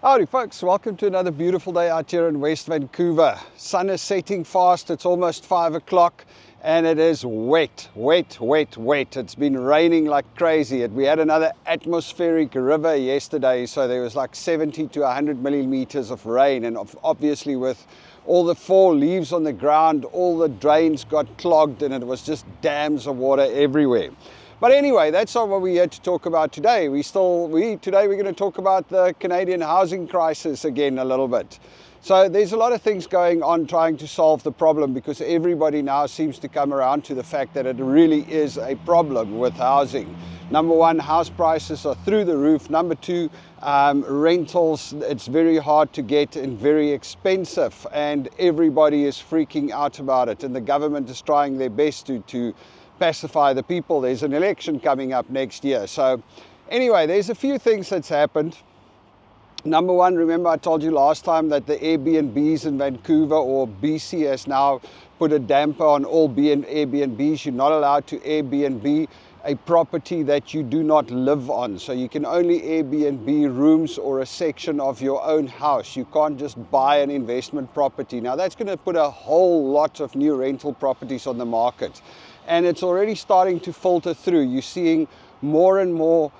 Howdy folks, welcome to another beautiful day out here in West Vancouver. Sun is setting fast, it's almost 5 o'clock and it is wet. It's been raining like crazy. We had another atmospheric river yesterday, so there was like 70 to 100 millimeters of rain, and obviously with all the fall leaves on the ground, all the drains got clogged and it was just dams of water everywhere. But anyway, that's not what we're here to talk about today. Today we're going to talk about the Canadian housing crisis again a little bit. So there's a lot of things going on trying to solve the problem, because everybody now seems to come around to the fact that it really is a problem with housing. Number one, house prices are through the roof. Number two, rentals, it's very hard to get and very expensive, and everybody is freaking out about it, and the government is trying their best to pacify the people. There's an election coming up next year. So anyway, there's a few things that's happened. Number one, remember I told you last time that the Airbnbs in Vancouver, or BC, has now put a damper on all Airbnbs. You're not allowed to Airbnb a property that you do not live on. So you can only Airbnb rooms or a section of your own house. You can't just buy an investment property. Now that's going to put a whole lot of new rental properties on the market. And it's already starting to filter through. You're seeing more and more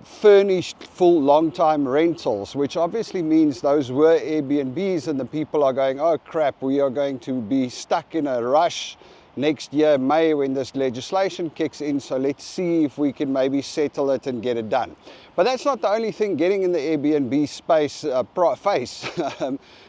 furnished full long-time rentals, which obviously means those were Airbnbs, and the people are going, oh crap, we are going to be stuck in a rush next year, May, when this legislation kicks in, so let's see if we can maybe settle it and get it done. But that's not the only thing getting in the Airbnb space face.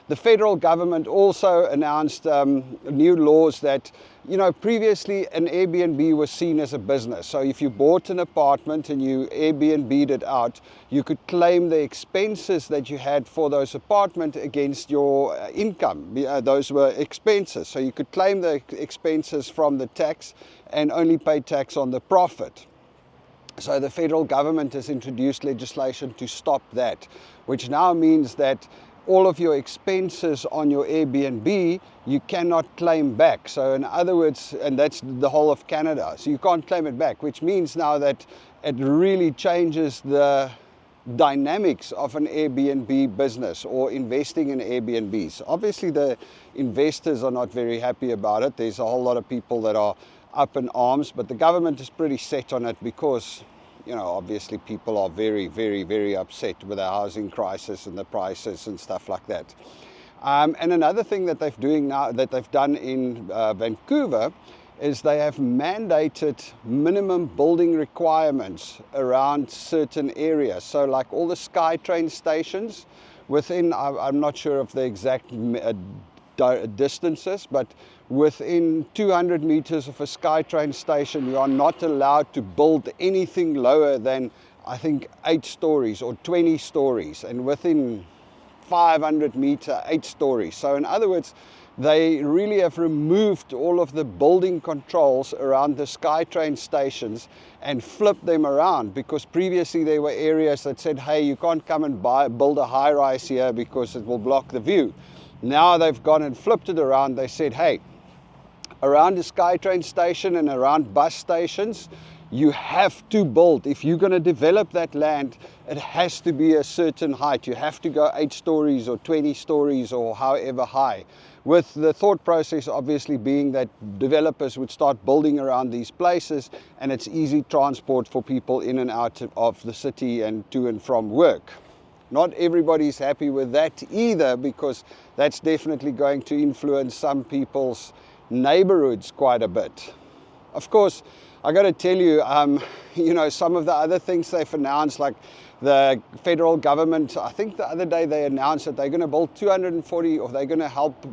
The federal government also announced new laws that, you know, previously an Airbnb was seen as a business. So if you bought an apartment and you Airbnb'd it out, you could claim the expenses that you had for those apartments against your income. Those were expenses. So you could claim the expenses from the tax and only pay tax on the profit. So the federal government has introduced legislation to stop that, which now means that all of your expenses on your Airbnb, you cannot claim back. So in other words, and that's the whole of Canada, so you can't claim it back, which means now that it really changes the dynamics of an Airbnb business or investing in Airbnbs. Obviously the investors are not very happy about it. There's a whole lot of people that are up in arms, but the government is pretty set on it because, you know, obviously people are very upset with the housing crisis and the prices and stuff like that. And another thing that they've done in Vancouver is they have mandated minimum building requirements around certain areas. So like all the SkyTrain stations within, I'm not sure of the exact distances, but within 200 meters of a SkyTrain station, you are not allowed to build anything lower than, I think, 8 stories or 20 stories, and within 500 meter, 8 stories. So in other words, they really have removed all of the building controls around the SkyTrain stations and flipped them around, because previously there were areas that said, hey, you can't come and build a high-rise here because it will block the view. Now they've gone and flipped it around. They said, hey, around the SkyTrain station and around bus stations, you have to build. If you're going to develop that land, it has to be a certain height. You have to go 8 stories or 20 stories or however high. With the thought process obviously being that developers would start building around these places, and it's easy transport for people in and out of the city and to and from work. Not everybody's happy with that either, because that's definitely going to influence some people's neighborhoods quite a bit. Of course, I got to tell you, you know, some of the other things they've announced, like the federal government, I think the other day they announced that they're going to build 240, or they're going to help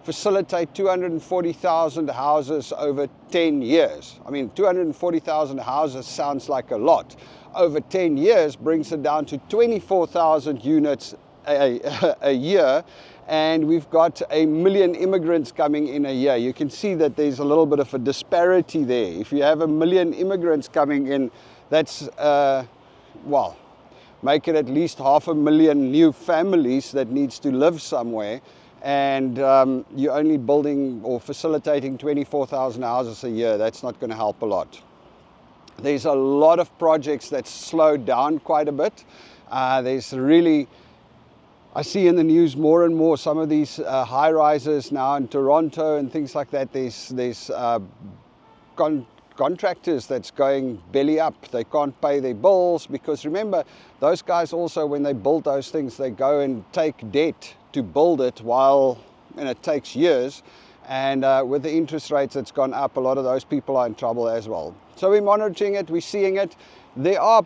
facilitate 240,000 houses over 10 years. I mean, 240,000 houses sounds like a lot. Over 10 years brings it down to 24,000 units a year, and we've got 1 million immigrants coming in a year. You can see that there's a little bit of a disparity there. If you have 1 million immigrants coming in, that's, well, make it at least 500,000 new families that needs to live somewhere, and you're only building or facilitating 24,000 houses a year. That's not going to help a lot. There's a lot of projects that slowed down quite a bit. There's really I see in the news more and more some of these high rises now in Toronto and things like that. There's contractors that's going belly up. They can't pay their bills because remember, those guys also, when they build those things, they go and take debt to build it and it takes years. And with the interest rates that's gone up, a lot of those people are in trouble as well. So we're monitoring it, we're seeing it.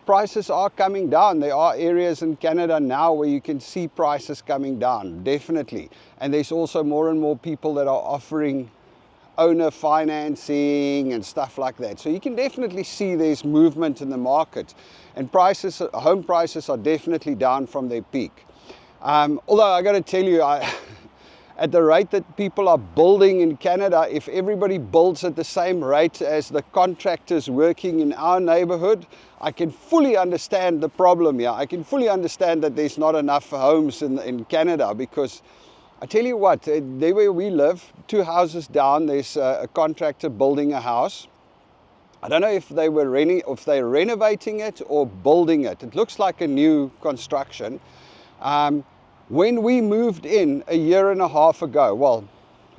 Prices are coming down. There are areas in Canada now where you can see prices coming down, definitely. And there's also more and more people that are offering owner financing and stuff like that. So you can definitely see there's movement in the market. And home prices are definitely down from their peak. Although I got to tell you, at the rate that people are building in Canada, if everybody builds at the same rate as the contractors working in our neighborhood, I can fully understand the problem here. I can fully understand that there's not enough homes in Canada, because I tell you what, there where we live, 2 houses down, there's a contractor building a house. I don't know if they're renovating it or building it. It looks like a new construction. When we moved in a year and a half ago, well,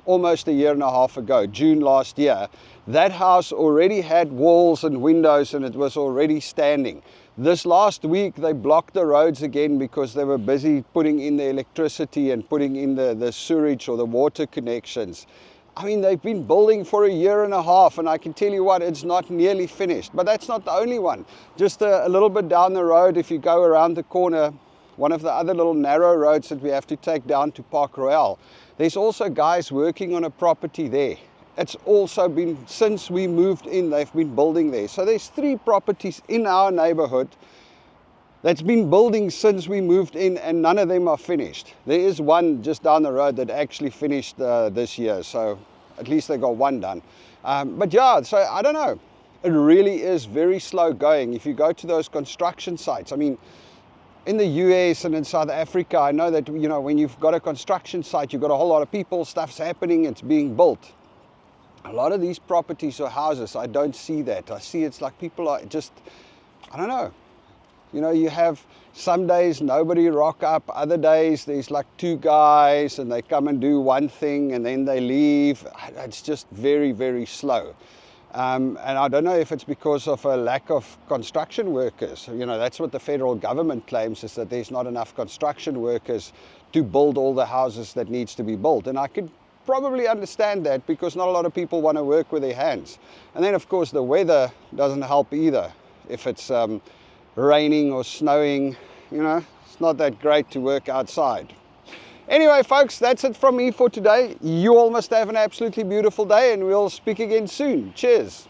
almost a year and a half ago, June last year, that house already had walls and windows and it was already standing. This last week, they blocked the roads again because they were busy putting in the electricity and putting in the sewage or the water connections. I mean, they've been building for a year and a half, and I can tell you what, it's not nearly finished. But that's not the only one. Just a little bit down the road, if you go around the corner, one of the other little narrow roads that we have to take down to Park Royale, there's also guys working on a property there. It's also been, since we moved in, they've been building there. So there's 3 properties in our neighborhood that's been building since we moved in, and none of them are finished. There is one just down the road that actually finished this year, so at least they got one done. But yeah, so I don't know. It really is very slow going. If you go to those construction sites, I mean, in the US and in South Africa, I know that, you know, when you've got a construction site, you've got a whole lot of people, stuff's happening, it's being built. A lot of these properties or houses, I don't see that. I see it's like people are just, I don't know. You know, you have some days nobody rock up, other days there's like 2 guys and they come and do one thing and then they leave. It's just very, very slow. And I don't know if it's because of a lack of construction workers. You know, that's what the federal government claims, is that there's not enough construction workers to build all the houses that needs to be built. And I could probably understand that, because not a lot of people want to work with their hands. And then, of course, the weather doesn't help either. If it's raining or snowing, you know, it's not that great to work outside. Anyway, folks, that's it from me for today. You all must have an absolutely beautiful day, and we'll speak again soon. Cheers.